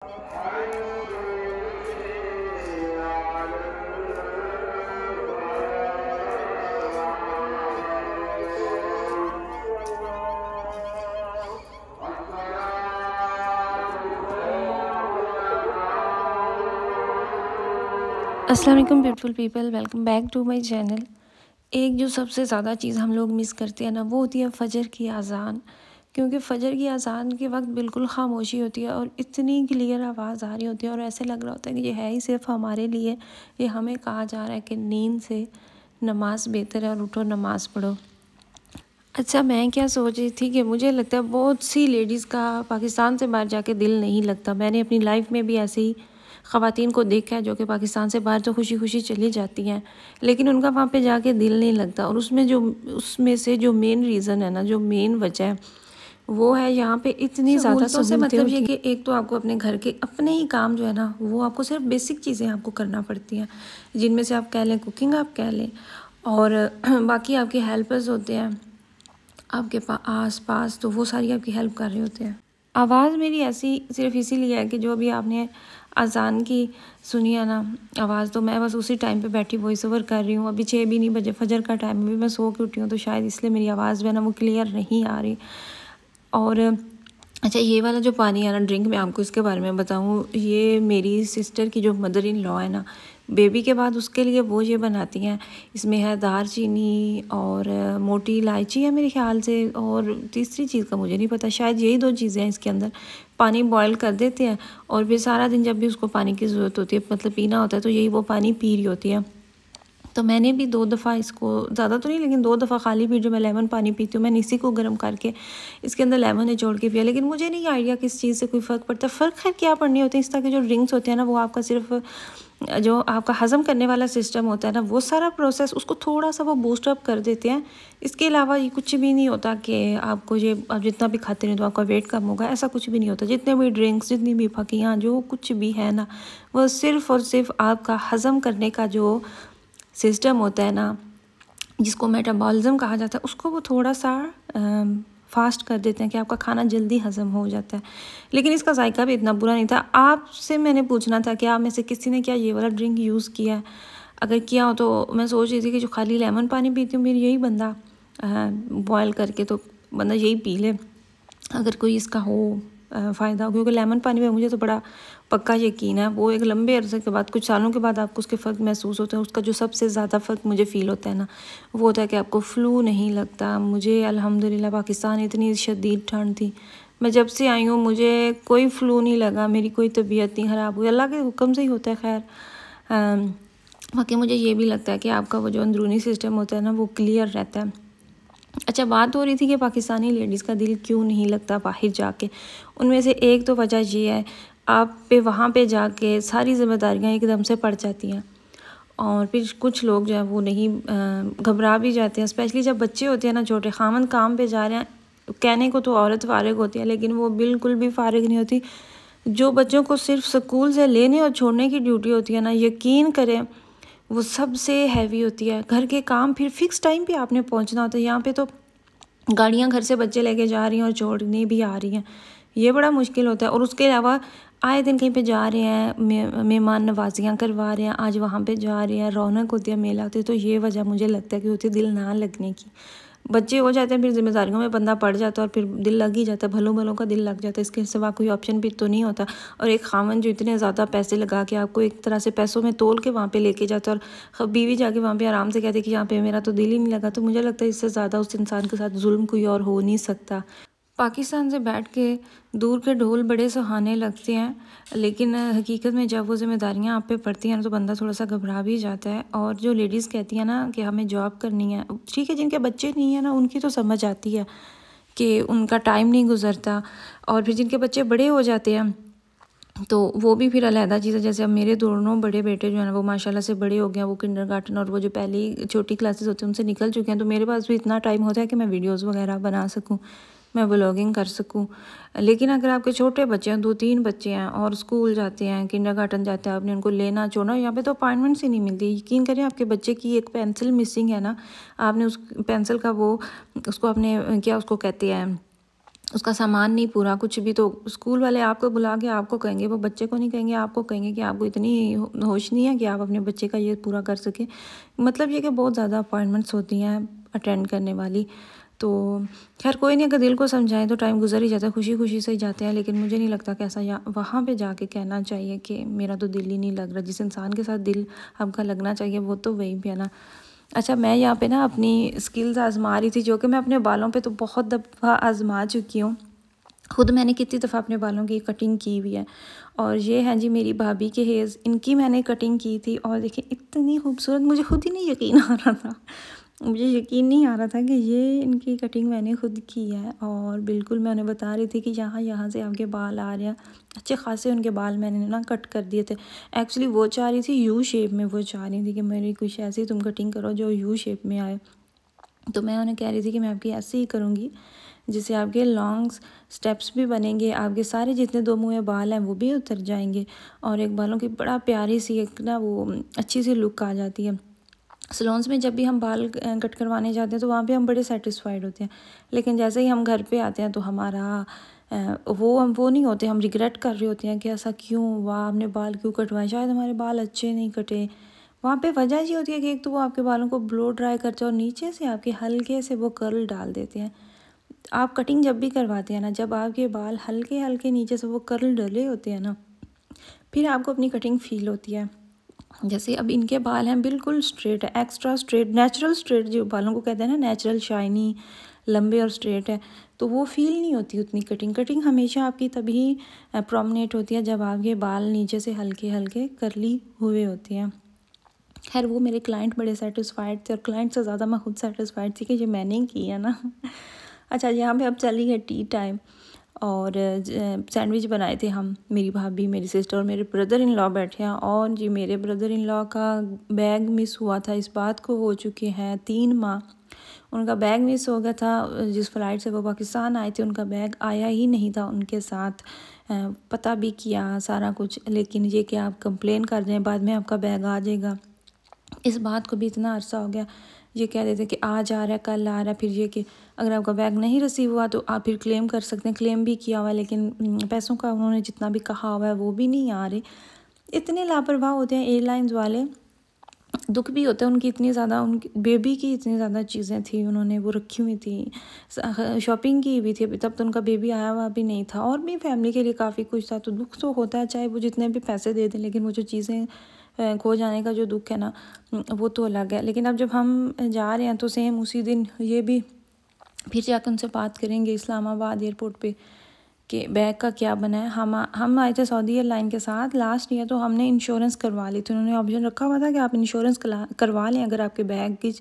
अस्सलाम वालेकुम beautiful people, welcome back to my channel. एक जो सबसे ज़्यादा चीज़ हम लोग मिस करते हैं ना, वो होती है फ़जर की अज़ान। क्योंकि फ़जर की अज़ान के वक्त बिल्कुल खामोशी होती है और इतनी क्लियर आवाज़ आ रही होती है और ऐसे लग रहा होता है कि ये है ही सिर्फ हमारे लिए। ये हमें कहा जा रहा है कि नींद से नमाज बेहतर है और उठो नमाज पढ़ो। अच्छा, मैं क्या सोच रही थी कि मुझे लगता है बहुत सी लेडीज़ का पाकिस्तान से बाहर जाके दिल नहीं लगता। मैंने अपनी लाइफ में भी ऐसे ही ख़वातीन को देखा है जो कि पाकिस्तान से बाहर तो खुशी खुशी चली जाती हैं, लेकिन उनका वहाँ पे जाके दिल नहीं लगता। और उसमें से जो मेन रीज़न है ना, जो मेन वजह है, वो है यहाँ पे इतनी ज़्यादा सहूलतें। मतलब ये कि एक तो आपको अपने घर के अपने ही काम जो है ना, वो आपको सिर्फ बेसिक चीज़ें आपको करना पड़ती हैं, जिनमें से आप कह लें कुकिंग आप कह लें, और बाकी आपके हेल्पर्स होते हैं आपके आस पास, तो वो सारी आपकी हेल्प कर रहे होते हैं। आवाज़ मेरी ऐसी सिर्फ इसीलिए है कि जो अभी आपने अज़ान की सुनी है ना आवाज़, तो मैं बस उसी टाइम पे बैठी वॉइस ओवर कर रही हूँ। अभी 6 भी नहीं बजे, फजर का टाइम, अभी मैं सो के उठी हूँ, तो शायद इसलिए मेरी आवाज़ जो है ना वो क्लियर नहीं आ रही। और अच्छा, ये वाला जो पानी है ना ड्रिंक, मैं आपको इसके बारे में बताऊँ, ये मेरी सिस्टर की जो मदर इन लॉ है ना, बेबी के बाद उसके लिए वो ये बनाती हैं। इसमें है दालचीनी और मोटी इलायची है मेरे ख्याल से, और तीसरी चीज़ का मुझे नहीं पता, शायद यही 2 चीज़ें हैं इसके अंदर। पानी बॉयल कर देते हैं और फिर सारा दिन जब भी उसको पानी की ज़रूरत होती है, मतलब पीना होता है, तो यही वो पानी पी रही होती है। तो मैंने भी 2 दफ़ा इसको, ज़्यादा तो नहीं लेकिन 2 दफ़ा खाली पेट जो मैं लेमन पानी पीती हूँ, मैंने इसी को गर्म करके इसके अंदर लेमन निचोड़ के पिया। लेकिन मुझे नहीं आइडिया किस चीज़ से कोई फ़र्क पड़ता है। फ़र्क खैर क्या पड़नी होती है, इस तरह के जो ड्रिंक्स होते हैं ना, वो आपका सिर्फ जो आपका हज़म करने वाला सिस्टम होता है ना, वो सारा प्रोसेस उसको थोड़ा सा वो बूस्ट अप कर देते हैं। इसके अलावा ये कुछ भी नहीं होता कि आपको ये आप जितना भी खाते रहें तो आपका वेट कम होगा, ऐसा कुछ भी नहीं होता। जितने भी ड्रिंक्स, जितनी भी फकियाँ, जो कुछ भी है ना, वो सिर्फ़ और सिर्फ आपका हज़म करने का जो सिस्टम होता है ना, जिसको मेटाबॉलिज्म कहा जाता है, उसको वो थोड़ा सा फास्ट कर देते हैं कि आपका खाना जल्दी हज़म हो जाता है। लेकिन इसका जायका भी इतना बुरा नहीं था। आपसे मैंने पूछना था कि आप में से किसी ने क्या ये वाला ड्रिंक यूज़ किया है? अगर किया हो तो मैं सोच रही थी कि जो खाली लेमन पानी पीती हूँ, मेरी यही बंदा बॉयल करके तो बंदा यही पी ले, अगर कोई इसका हो फ़ायदा हो। क्योंकि लेमन पानी में मुझे तो बड़ा पक्का यकीन है, वो एक लंबे अरसे के बाद, कुछ सालों के बाद आपको उसके फ़र्क महसूस होते हैं। उसका जो सबसे ज़्यादा फ़र्क मुझे फ़ील होता है ना, वो होता है कि आपको फ़्लू नहीं लगता। मुझे अल्हम्दुलिल्लाह पाकिस्तान इतनी शदीद ठंड थी, मैं जब से आई हूँ मुझे कोई फ़्लू नहीं लगा, मेरी कोई तबीयत नहीं ख़राब हुई, अल्लाह के हुक्म से ही होता है। खैर बाकी मुझे ये भी लगता है कि आपका वो जो अंदरूनी सिस्टम होता है ना, वो क्लियर रहता है। अच्छा, बात हो रही थी कि पाकिस्तानी लेडीज़ का दिल क्यों नहीं लगता बाहर जाके। उनमें से एक तो वजह ये है, आप पे वहाँ पे जाके सारी ज़िम्मेदारियाँ एकदम से पड़ जाती हैं, और फिर कुछ लोग जो है वो नहीं, घबरा भी जाते हैं, स्पेशली जब बच्चे होते हैं ना छोटे। खामन काम पे जा रहे हैं, कहने को तो औरत फारिग होती है, लेकिन वो बिल्कुल भी फारिग नहीं होती। जो बच्चों को सिर्फ स्कूल से लेने और छोड़ने की ड्यूटी होती है ना, यकीन करें वो सबसे हैवी होती है। घर के काम फिर फिक्स टाइम पे आपने पहुंचना होता है। यहाँ पे तो गाड़ियाँ घर से बच्चे लेके जा रही हैं और छोड़ने भी आ रही हैं, ये बड़ा मुश्किल होता है। और उसके अलावा आए दिन कहीं पे जा रहे हैं, मेहमान नवाजियाँ करवा रहे हैं, आज वहाँ पे जा रहे हैं, रौनक होती है, मेला होती है, तो ये वजह मुझे लगता है कि होती है दिल ना लगने की। बच्चे हो जाते हैं, फिर जिम्मेदारियों में बंदा पड़ जाता है और फिर दिल लग ही जाता है, भलों भलों का दिल लग जाता है, इसके सिवा कोई ऑप्शन भी तो नहीं होता। और एक खामन जो इतने ज़्यादा पैसे लगा के आपको एक तरह से पैसों में तोल के वहाँ पे लेके जाता है, और बीवी जाके वहाँ पे आराम से कहती है कि यहाँ पे मेरा तो दिल ही नहीं लगा, तो मुझे लगता है इससे ज़्यादा उस इंसान के साथ जुल्म कोई और हो नहीं सकता। पाकिस्तान से बैठ के दूर के ढोल बड़े सुहाने लगते हैं, लेकिन हकीकत में जब वो जिम्मेदारियां आप पे पड़ती हैं तो बंदा थोड़ा सा घबरा भी जाता है। और जो लेडीज़ कहती हैं ना कि हमें जॉब करनी है, ठीक है, जिनके बच्चे नहीं हैं ना उनकी तो समझ आती है कि उनका टाइम नहीं गुजरता, और फिर जिनके बच्चे बड़े हो जाते हैं तो वो भी फिर अलहदा चीज़ है। जैसे अब मेरे दोनों बड़े बेटे जो है ना वो माशाल्लाह से बड़े हो गए हैं, वो किंडरगार्टन और वो जो पहली छोटी क्लासेस होती हैं उनसे निकल चुके हैं, तो मेरे पास भी इतना टाइम होता है कि मैं वीडियोज़ वगैरह बना सकूँ, मैं व्लॉगिंग कर सकूँ। लेकिन अगर आपके छोटे बच्चे हैं, 2-3 बच्चे हैं और स्कूल जाते हैं, किंडरगार्टन जाते हैं, आपने उनको लेना छोड़ना, यहाँ पे तो अपॉइंटमेंट्स ही नहीं मिलती। यकीन करें, आपके बच्चे की एक पेंसिल मिसिंग है ना, आपने उस पेंसिल का वो उसको आपने क्या उसको कहते हैं उसका सामान नहीं पूरा कुछ भी, तो स्कूल वाले आपको बुला के आपको कहेंगे, वो बच्चे को नहीं कहेंगे, आपको कहेंगे कि आपको इतनी होश नहीं है कि आप अपने बच्चे का ये पूरा कर सकें। मतलब ये कि बहुत ज़्यादा अपॉइंटमेंट्स होती हैं अटेंड करने वाली। तो खैर कोई नहीं, अगर दिल को समझाएं तो टाइम गुजर ही जाता है, खुशी खुशी से ही जाते हैं। लेकिन मुझे नहीं लगता कि ऐसा वहाँ पे जाके कहना चाहिए कि मेरा तो दिल ही नहीं लग रहा। जिस इंसान के साथ दिल आपका लगना चाहिए वो तो वहीं पे है ना। अच्छा, मैं यहाँ पे ना अपनी स्किल्स आजमा रही थी, जो कि मैं अपने बालों पे तो बहुत दफ़ा आजमा चुकी हूँ। खुद मैंने कितनी दफ़ा अपने बालों की कटिंग की हुई है। और ये हैं जी मेरी भाभी के हेयर्स, इनकी मैंने कटिंग की थी और देखिए इतनी खूबसूरत, मुझे खुद ही नहीं यकीन आ रहा था। मुझे यकीन नहीं आ रहा था कि ये इनकी कटिंग मैंने खुद की है। और बिल्कुल मैं उन्हें बता रही थी कि यहाँ से आपके बाल आ रहे हैं, अच्छे खासे उनके बाल मैंने ना कट कर दिए थे। एक्चुअली वो चाह रही थी यू शेप में, वो चाह रही थी कि मेरी कुछ ऐसी तुम कटिंग करो जो यू शेप में आए। तो मैं उन्हें कह रही थी कि मैं आपकी ऐसे ही करूँगी जिससे आपके लॉन्ग स्टेप्स भी बनेंगे, आपके सारे जितने दो मुँह बाल हैं वो भी उतर जाएंगे और एक बालों की बड़ा प्यारी सी एक ना वो अच्छी सी लुक आ जाती है। सलोन्स में जब भी हम बाल कट करवाने जाते हैं तो वहाँ पे हम बड़े सेटिस्फाइड होते हैं, लेकिन जैसे ही हम घर पे आते हैं तो हमारा वो नहीं होते, हम रिग्रेट कर रहे होते हैं कि ऐसा क्यों हुआ, हमने बाल क्यों कटवाए, शायद हमारे बाल अच्छे नहीं कटे। वहाँ पे वजह ये होती है कि एक तो वो आपके बालों को ब्लो ड्राई करते हैं और नीचे से आपके हल्के से वो कर्ल डाल देते हैं। आप कटिंग जब भी करवाते हैं ना, जब आपके बाल हल्के हल्के नीचे से वो कर्ल डले होते हैं ना, फिर आपको अपनी कटिंग फील होती है। जैसे अब इनके बाल हैं बिल्कुल स्ट्रेट है, एक्स्ट्रा स्ट्रेट, नेचुरल स्ट्रेट जो बालों को कहते हैं ना, नेचुरल शाइनी लंबे और स्ट्रेट है, तो वो फील नहीं होती उतनी कटिंग हमेशा आपकी तभी प्रोमिनेट होती है जब आपके बाल नीचे से हल्के हल्के करली हुए होते हैं। खैर वो मेरे क्लाइंट बड़े सेटिस्फाइड थे और क्लाइंट से ज़्यादा मैं खुद सेटिस्फाइड थी कि ये मैंने ही की है ना। अच्छा, यहाँ पे अब चली है टी टाइम और सैंडविच बनाए थे हम, मेरी भाभी, मेरी सिस्टर और मेरे ब्रदर इन लॉ बैठे हैं। और जी मेरे ब्रदर इन लॉ का बैग मिस हुआ था, इस बात को हो चुके हैं 3 माह। उनका बैग मिस हो गया था, जिस फ़्लाइट से वो पाकिस्तान आए थे उनका बैग आया ही नहीं था उनके साथ। पता भी किया सारा कुछ, लेकिन ये कि आप कंप्लेन कर रहे हैं बाद में आपका बैग आ जाएगा, इस बात को भी इतना अरसा हो गया। ये कह देते कि आज आ रहा है, कल आ रहा है, फिर ये कि अगर आपका बैग नहीं रिसीव हुआ तो आप फिर क्लेम कर सकते हैं। क्लेम भी किया हुआ है लेकिन पैसों का उन्होंने जितना भी कहा हुआ है वो भी नहीं आ रहे। इतने लापरवाह होते हैं एयरलाइंस वाले। दुख भी होता है, उनकी इतनी ज़्यादा, उनकी बेबी की इतनी ज़्यादा चीज़ें थी, उन्होंने वो रखी हुई थी, शॉपिंग की भी थी, अभी तब तो उनका बेबी आया हुआ भी नहीं था और भी फैमिली के लिए काफ़ी कुछ था। तो दुख तो होता है चाहे वो जितने भी पैसे दे दें, लेकिन वो जो चीज़ें खो जाने का जो दुख है ना, वो तो अलग है। लेकिन अब जब हम जा रहे हैं तो सेम उसी दिन ये भी फिर जाकर उनसे बात करेंगे इस्लामाबाद एयरपोर्ट पे कि बैग का क्या बना है। हम आए थे सऊदी एयरलाइन के साथ लास्ट ईयर, तो हमने इंश्योरेंस करवा ली थी। उन्होंने ऑप्शन रखा हुआ था कि आप इंश्योरेंस करवा लें, अगर आपके बैग की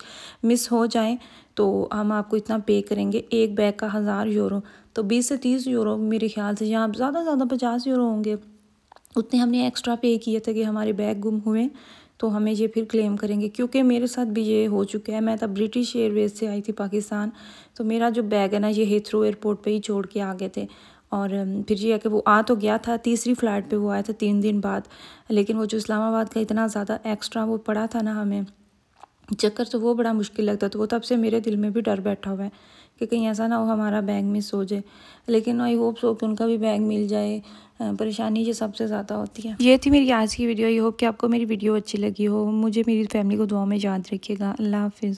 मिस हो जाए तो हम आपको इतना पे करेंगे। एक बैग का 1000 यूरो, तो 20 से 30 यूरो मेरे ख्याल से, यहाँ ज़्यादा 50 यूरो होंगे, उतने हमने एक्स्ट्रा पे किए थे कि हमारे बैग गुम हुए तो हमें ये फिर क्लेम करेंगे। क्योंकि मेरे साथ भी ये हो चुका है, मैं तब ब्रिटिश एयरवेज से आई थी पाकिस्तान, तो मेरा जो बैग है ना ये हीथ्रो एयरपोर्ट पे ही छोड़ के आ गए थे। और फिर ये है कि वो आ तो गया था, तीसरी फ़्लाइट पे वो आया था 3 दिन बाद, लेकिन वो जो इस्लामाबाद का इतना ज़्यादा एक्स्ट्रा वो पड़ा था ना हमें चक्कर, तो वो बड़ा मुश्किल लगता। तो वो तब से मेरे दिल में भी डर बैठा हुआ है कि कहीं ऐसा ना हो हमारा बैग मिस हो जाए। लेकिन आई होप सो कि उनका भी बैग मिल जाए। परेशानी ये सबसे ज़्यादा होती है। ये थी मेरी आज की वीडियो। आई होप कि आपको मेरी वीडियो अच्छी लगी हो। मुझे मेरी फैमिली को दुआ में याद रखिएगा। अल्लाह हाफिज़।